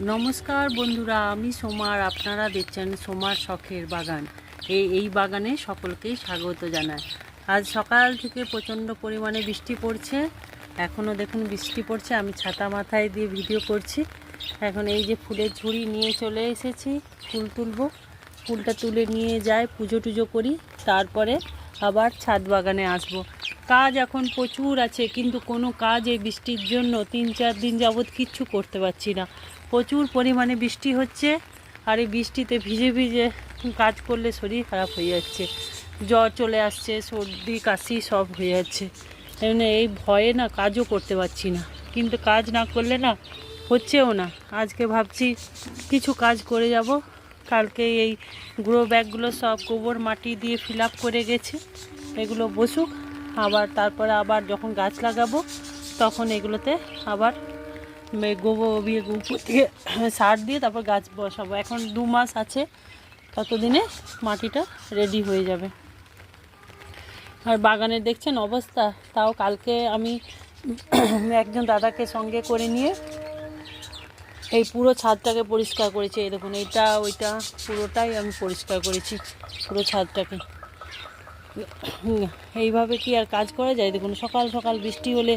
নমস্কার বন্ধুরা, আমি সোমার। আপনারা দেখছেন সোমার শখের বাগান। এই বাগানে সকলকেই স্বাগত জানাই। আজ সকাল থেকে প্রচণ্ড পরিমাণে বৃষ্টি পড়ছে। এখনও দেখুন বৃষ্টি পড়ছে। আমি ছাতা মাথায় দিয়ে ভিডিও করছি। এখন এই যে ফুলের ঝুড়ি নিয়ে চলে এসেছি, ফুল তুলবো। ফুলটা তুলে নিয়ে যাই, পুজো টুজো করি, তারপরে আবার ছাদ বাগানে আসব। কাজ এখন প্রচুর আছে, কিন্তু কোনো কাজ এই বৃষ্টির জন্য 3-4 দিন যাবৎ কিচ্ছু করতে পারছি না। প্রচুর পরিমাণে বৃষ্টি হচ্ছে, আর এই বৃষ্টিতে ভিজে ভিজে কাজ করলে শরীর খারাপ হয়ে যাচ্ছে, জ্বর চলে আসছে, সর্দি কাশি সব হয়ে যাচ্ছে। এমনি এই ভয়ে না কাজও করতে পারছি না, কিন্তু কাজ না করলে না হচ্ছেও না। আজকে ভাবছি কিছু কাজ করে যাব। কালকে এই গ্রো ব্যাগগুলো সব গোবর মাটি দিয়ে ফিল আপ করে গেছে, এগুলো বসুক। তারপরে আবার যখন গাছ লাগাবো তখন এগুলোতে আবার গোবর উপর থেকে সার দিয়ে তারপর গাছ বসাবো। এখন 2 মাস আছে, ততদিনে মাটিটা রেডি হয়ে যাবে। আর বাগানে দেখছেন অবস্থা। তাও কালকে আমি একজন দাদাকে সঙ্গে করে নিয়ে এই পুরো ছাদটাকে পরিষ্কার করেছি। এই দেখুন, এইটা ওইটা পুরোটাই আমি পরিষ্কার করেছি, পুরো ছাদটাকে। এইভাবে কি আর কাজ করা যায়? দেখুন, সকাল সকাল বৃষ্টি হলে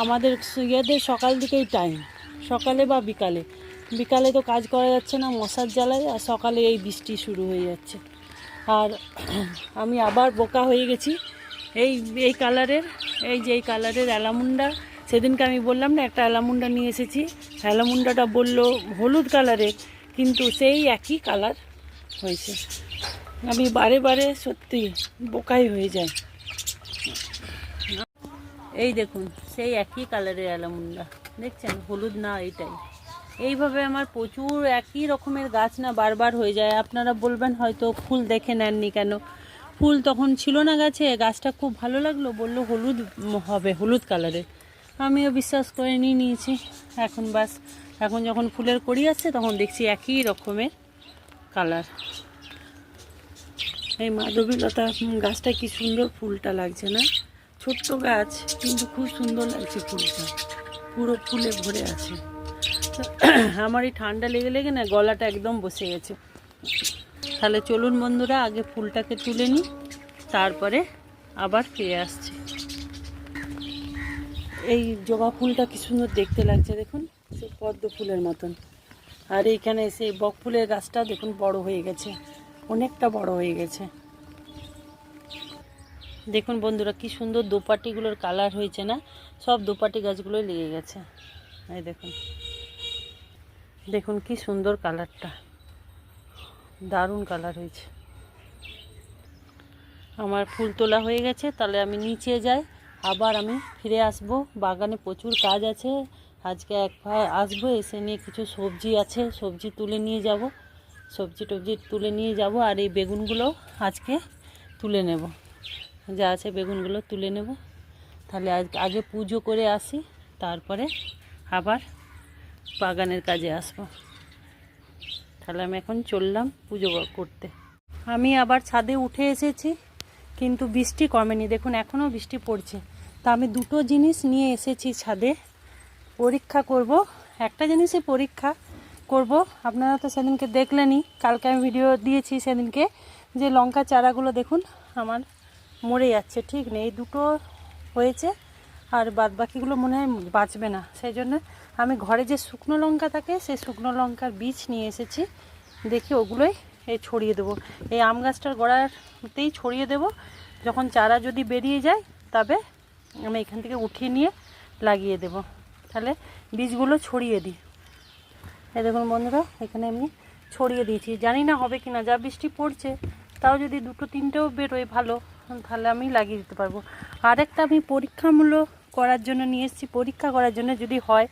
আমাদের ইয়েদের সকাল দিকেই টাইম, সকালে বা বিকালে। বিকালে তো কাজ করা যাচ্ছে না মশার জ্বালায়, আর সকালে এই বৃষ্টি শুরু হয়ে যাচ্ছে। আর আমি আবার বোকা হয়ে গেছি। এই কালারের, এই কালারের অ্যালামুন্ডা, সেদিনকে আমি বললাম না একটা অ্যালামুন্ডা নিয়ে এসেছি। অ্যালামুন্ডাটা বললো হলুদ কালারের, কিন্তু সেই একই কালার হয়েছে। আমি বারে বারে সত্যি বোকাই হয়ে যায়। এই দেখুন, সেই একই কালারের অ্যালামুন্ডা দেখছেন, হলুদ না এইটাই। এইভাবে আমার প্রচুর একই রকমের গাছ না বারবার হয়ে যায়। আপনারা বলবেন হয়তো ফুল দেখে নেননি কেন। ফুল তখন ছিল না গাছে, গাছটা খুব ভালো লাগলো, বললো হলুদ হবে, হলুদ কালারের। আমিও বিশ্বাস করে নিয়েছি। এখন যখন ফুলের কড়ি আসছে তখন দেখছি একই রকমের কালার। এই মাধবীলতা গাছটা কি সুন্দর ফুলটা লাগছে না? ছোট্ট গাছ, কিন্তু খুব সুন্দর লাগছে ফুলটা, পুরো ফুলে ভরে আছে। আমার এই ঠান্ডা লেগে লেগে না গলাটা একদম বসে গেছে। তাহলে চলুন বন্ধুরা, আগে ফুলটাকে তুলে নিই, তারপরে আবার ফিরে আসছি। এই জবা ফুলটা কি সুন্দর দেখতে লাগছে দেখুন, সে পদ্ম ফুলের মতন। আর এইখানে এসে বক ফুলের গাছটা দেখুন বড় হয়ে গেছে, অনেকটা বড় হয়ে গেছে। দেখুন বন্ধুরা, কি সুন্দর দোপাটিগুলোর কালার হয়েছে না? সব দোপাটি গাছগুলোই লেগে গেছে। এই দেখুন, দেখুন কি সুন্দর কালারটা, দারুণ কালার হয়েছে। আমার ফুল তোলা হয়ে গেছে, তাহলে আমি নিচে যাই, আবার আমি ফিরে আসব। বাগানে প্রচুর কাজ আছে। আজকে একবার আসবো, এসে নিয়ে কিছু সবজি আছে, সবজি তুলে নিয়ে যাব, সবজি টবজি তুলে নিয়ে যাব। আর এই বেগুনগুলো আজকে তুলে নেব, যা আছে বেগুনগুলো তুলে নেব। তাহলে আগে পুজো করে আসি, তারপরে আবার বাগানের কাজে আসবো। তাহলে আমি এখন চললাম পুজো করতে। আমি আবার ছাদে উঠে এসেছি, কিন্তু বৃষ্টি কমেনি। দেখুন এখনও বৃষ্টি পড়ছে। তা আমি দুটো জিনিস নিয়ে এসেছি ছাদে, পরীক্ষা করব। একটা জিনিসই পরীক্ষা করব। আপনারা তো সেদিনকে দেখলেনই, কালকে আমি ভিডিও দিয়েছি সেদিনকে, যে লঙ্কা চারাগুলো দেখুন আমার মরে যাচ্ছে, ঠিক নেই। এই দুটো হয়েছে, আর বাদ বাকিগুলো মনে হয় বাঁচবে না। সেই জন্য আমি ঘরে যে শুকনো লঙ্কা থাকে, সেই শুকনো লঙ্কার বীজ নিয়ে এসেছি। দেখি ওগুলোই ছড়িয়ে দেবো, এই আম গাছটার গোড়াতেই ছড়িয়ে দেব। যখন চারা যদি বেরিয়ে যায়, তবে আমি এখান থেকে উঠিয়ে নিয়ে লাগিয়ে দেব। তাহলে বীজগুলো ছড়িয়ে দিই। এই দেখুন বন্ধুরা, এখানে আমি ছড়িয়ে দিয়েছি। জানি না হবে কি না, যা বৃষ্টি পড়ছে, তাও যদি 2-3টেও বেরোয় ভালো, তাহলে আমি লাগিয়ে দিতে পারবো। আরেকটা আমি পরীক্ষামূলক করার জন্য নিয়ে এসেছি, পরীক্ষা করার জন্য যদি হয়।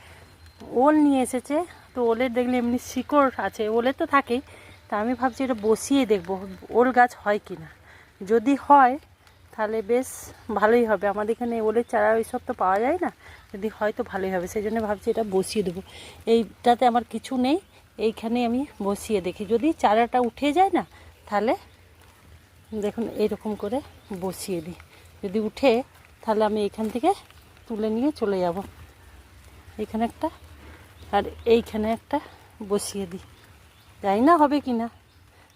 ওল নিয়ে এসেছে, তো ওলের দেখলে এমনি শিকড় আছে, ওলের তো থাকেই। তা আমি ভাবছি এটা বসিয়ে দেখব ওল গাছ হয় কি না। যদি হয় তাহলে বেশ ভালোই হবে। আমাদের এখানে ওলের চারা ওইসব তো পাওয়া যায় না, যদি হয় তো ভালোই হবে। সেই জন্য ভাবছি এটা বসিয়ে দেবো। এইটাতে আমার কিছু নেই, এইখানে আমি বসিয়ে দেখি। যদি চারাটা উঠে যায় না, তাহলে দেখুন এইরকম করে বসিয়ে দিই। যদি উঠে, তাহলে আমি এইখান থেকে তুলে নিয়ে চলে যাব। এইখানে একটা, আর এইখানে একটা বসিয়ে দিই, জানি না হবে কি না,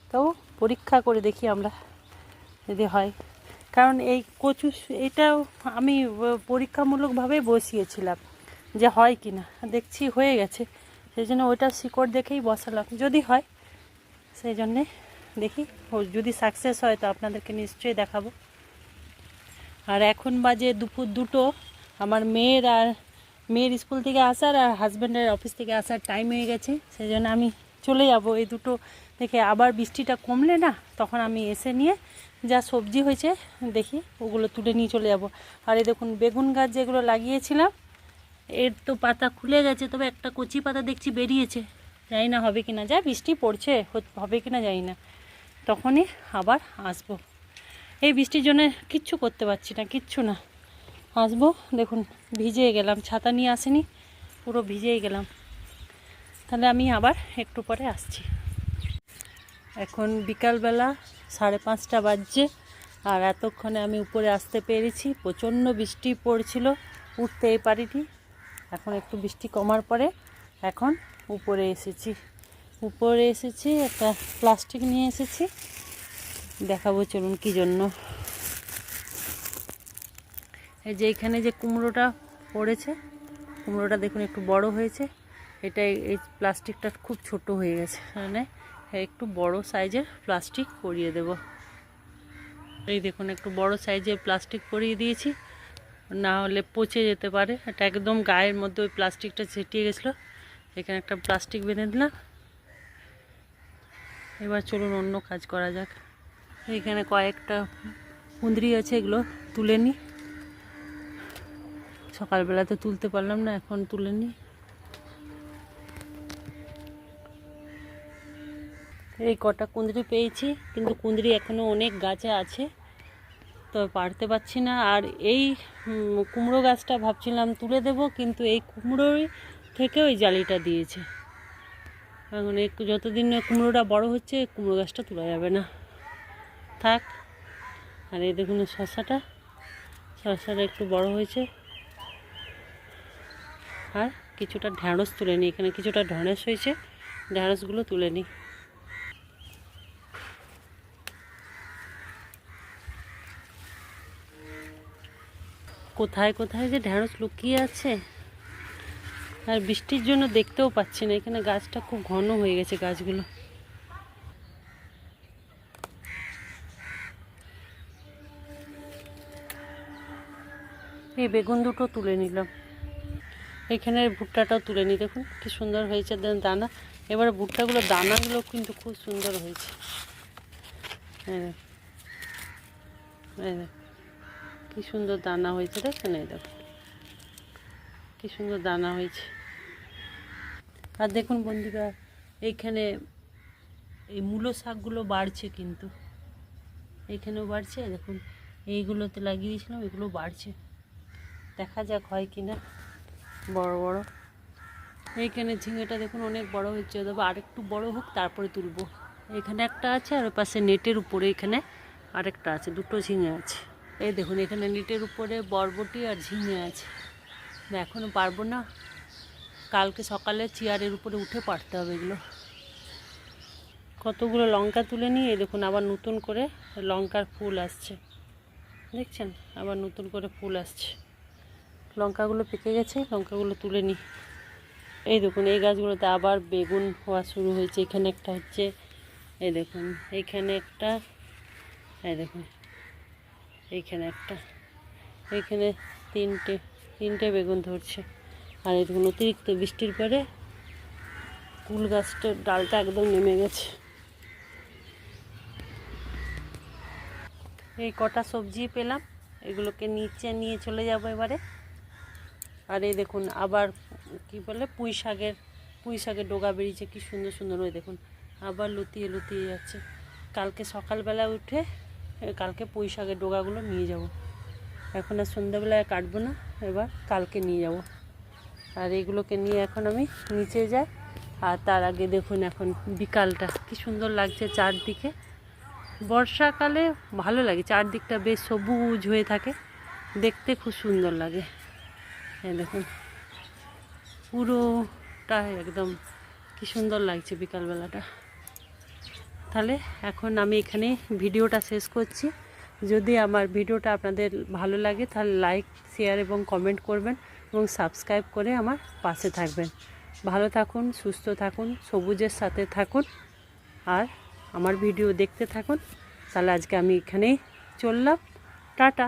তাও পরীক্ষা করে দেখি আমরা যদি হয়। কারণ এই কচু এটাও আমি পরীক্ষামূলকভাবে বসিয়েছিলাম যে হয় কি না, দেখছি হয়ে গেছে, সেই জন্য ওইটা শিকড় দেখেই বসালাম, যদি হয় সেই জন্যে দেখি, যদি সাকসেস হয় তো আপনাদেরকে নিশ্চয়ই দেখাবো। আর এখন বাজে দুপুর 2টো, আমার মেয়ের স্কুল থেকে আসার আর হাজব্যান্ডের অফিস থেকে আসার টাইম হয়ে গেছে, সেই জন্য আমি চলে যাব এই 2টো থেকে। আবার বৃষ্টিটা কমলে না তখন আমি এসে নিয়ে যা সবজি হয়েছে দেখি ওগুলো তুলে নিয়ে চলে যাব। আর এই দেখুন বেগুন গাছ যেগুলো লাগিয়েছিলাম এর তো পাতা খুলে গেছে, তবে একটা কচি পাতা দেখছি বেরিয়েছে, জানি না হবে কি না, যা বৃষ্টি পড়ছে হবে কি না জানি না, তখনই আবার আসবো। এই বৃষ্টির জন্য কিচ্ছু করতে পারছি না, কিচ্ছু না, আসবো। দেখুন ভিজে গেলাম, ছাতা নিয়ে আসিনি, পুরো ভিজেই গেলাম। তাহলে আমি আবার একটু পরে আসছি। এখন বিকালবেলা 5:30 বাজছে, আর এতক্ষণে আমি উপরে আসতে পেরেছি। প্রচণ্ড বৃষ্টি পড়ছিল, উঠতেই পারিনি। এখন একটু বৃষ্টি কমার পরে এখন উপরে এসেছি। একটা প্লাস্টিক নিয়ে এসেছি, দেখাবো চলুন কী জন্য। এই যে এখানে যে কুমড়োটা পড়েছে, কুমড়োটা দেখুন একটু বড় হয়েছে, এই প্লাস্টিকটা খুব ছোট হয়ে গেছে, মানে একটু বড় সাইজের প্লাস্টিক পরিয়ে দেব। এই দেখুন একটু বড় সাইজের প্লাস্টিক পরিয়ে দিয়েছি, না হলে পচে যেতে পারে। এটা একদম গায়ের মধ্যে ওই প্লাস্টিকটা ছিটিয়ে গেছিলো, এখানে একটা প্লাস্টিক বেঁধে দিলাম। এবার চলুন অন্য কাজ করা যাক। এখানে কয়েকটা কুঁদরি আছে, এগুলো তুলে নিই। সকালবেলাতে তুলতে পারলাম না, এখন তুলে নিই। এই কটা কুঁদরি পেয়েছি, কিন্তু কুঁদরি এখনও অনেক গাছে আছে, তো পারতে পারছি না। আর এই কুমড়ো গাছটা ভাবছিলাম তুলে দেব, কিন্তু এই কুমড়োই থেকে ওই জালিটা দিয়েছে। এখন যতদিন কুমড়োটা বড় হচ্ছে কুমড়ো গাছটা তোলা যাবে না, থাক। আর এই দেখুন শসাটা একটু বড় হয়েছে। আর কিছুটা ঢ্যাঁড়স তুলে নিই, এখানে কিছুটা ঢ্যাঁড়স হয়েছে, ঢ্যাঁড়সগুলো তুলে নিই। কোথায় কোথায় যে ঢ্যাঁড়স লুকিয়ে আছে, আর বৃষ্টির জন্য দেখতেও পাচ্ছি না। এখানে গাছটা খুব ঘন হয়ে গেছে গাছগুলো। এই বেগুন দুটো তুলে নিলাম, এখানের ভুট্টাটাও তুলে নিই, দেখুন কি সুন্দর হয়েছে দানা। এবারে ভুট্টাগুলো দানাগুলো কিন্তু খুব সুন্দর হয়েছে, কি সুন্দর দানা হয়েছে, দেখছেন? এই দেখুন কি সুন্দর দানা হয়েছে। আর দেখুন বন্ধুরা, এইখানে এই মূলো শাকগুলো বাড়ছে, কিন্তু এইখানেও বাড়ছে, দেখুন এইগুলোতে লাগিয়ে দিয়েছিলাম, এগুলো বাড়ছে, দেখা যাক হয় কি না। বড় বড় এইখানে ঝিঙেটা দেখুন অনেক বড় হচ্ছে, তবে আরেকটু বড় হোক তারপরে তুলবো। এখানে একটা আছে, আর ওই পাশে নেটের উপরে এখানে আরেকটা আছে, দুটো ঝিঙে আছে। এই দেখুন এখানে নেটের উপরে বরবটি আর ঝিঙে আছে। এখনও পারবো না, কালকে সকালে চেয়ারের উপরে উঠে পারতে হবে এগুলো। কতগুলো লঙ্কা তুলে নিই, এই দেখুন আবার নতুন করে লঙ্কার ফুল আসছে, দেখছেন? আবার নতুন করে ফুল আসছে, লঙ্কাগুলো পেকে গেছে, লঙ্কাগুলো তুলে নিই। এই দেখুন এই গাছগুলোতে আবার বেগুন হওয়া শুরু হয়েছে, এখানে একটা হচ্ছে, এই দেখুন এইখানে একটা, এই দেখুন এইখানে একটা, এইখানে তিনটে বেগুন ধরছে। আর এই দেখুন অতিরিক্ত বৃষ্টির পরে কুল গাছটার ডালটা একদম নেমে গেছে। এই কটা সবজি পেলাম, এগুলোকে নিচে নিয়ে চলে যাব এবারে। আর এই দেখুন আবার কি বলে পুঁই শাকের ডগা বেরিয়েছে, কি সুন্দর সুন্দর, ওই দেখুন আবার লুতিয়ে যাচ্ছে। কালকে সকালবেলা উঠে কালকে পুঁই শাকের ডগাগুলো নিয়ে যাব, এখন আর সন্ধ্যাবেলায় কাটবো না, এবার কালকে নিয়ে যাব। আর এগুলোকে নিয়ে এখন আমি নিচে যাই। আর তার আগে দেখুন এখন বিকালটা কি সুন্দর লাগছে চারদিকে, বর্ষাকালে ভালো লাগে, চারদিকটা বেশ সবুজ হয়ে থাকে, দেখতে খুব সুন্দর লাগে। হ্যাঁ দেখুন পুরোটা একদম কি সুন্দর লাগছে বিকালবেলাটা। তাহলে এখন আমি এখানে ভিডিওটা শেষ করছি। যদি আমার ভিডিওটা আপনাদের ভালো লাগে তাহলে লাইক, শেয়ার এবং কমেন্ট করবেন এবং সাবস্ক্রাইব করে আমার পাশে থাকবেন। ভালো থাকুন, সুস্থ থাকুন, সবুজের সাথে থাকুন আর আমার ভিডিও দেখতে থাকুন। তাহলে আজকে আমি এখানেই চললাম। টাটা।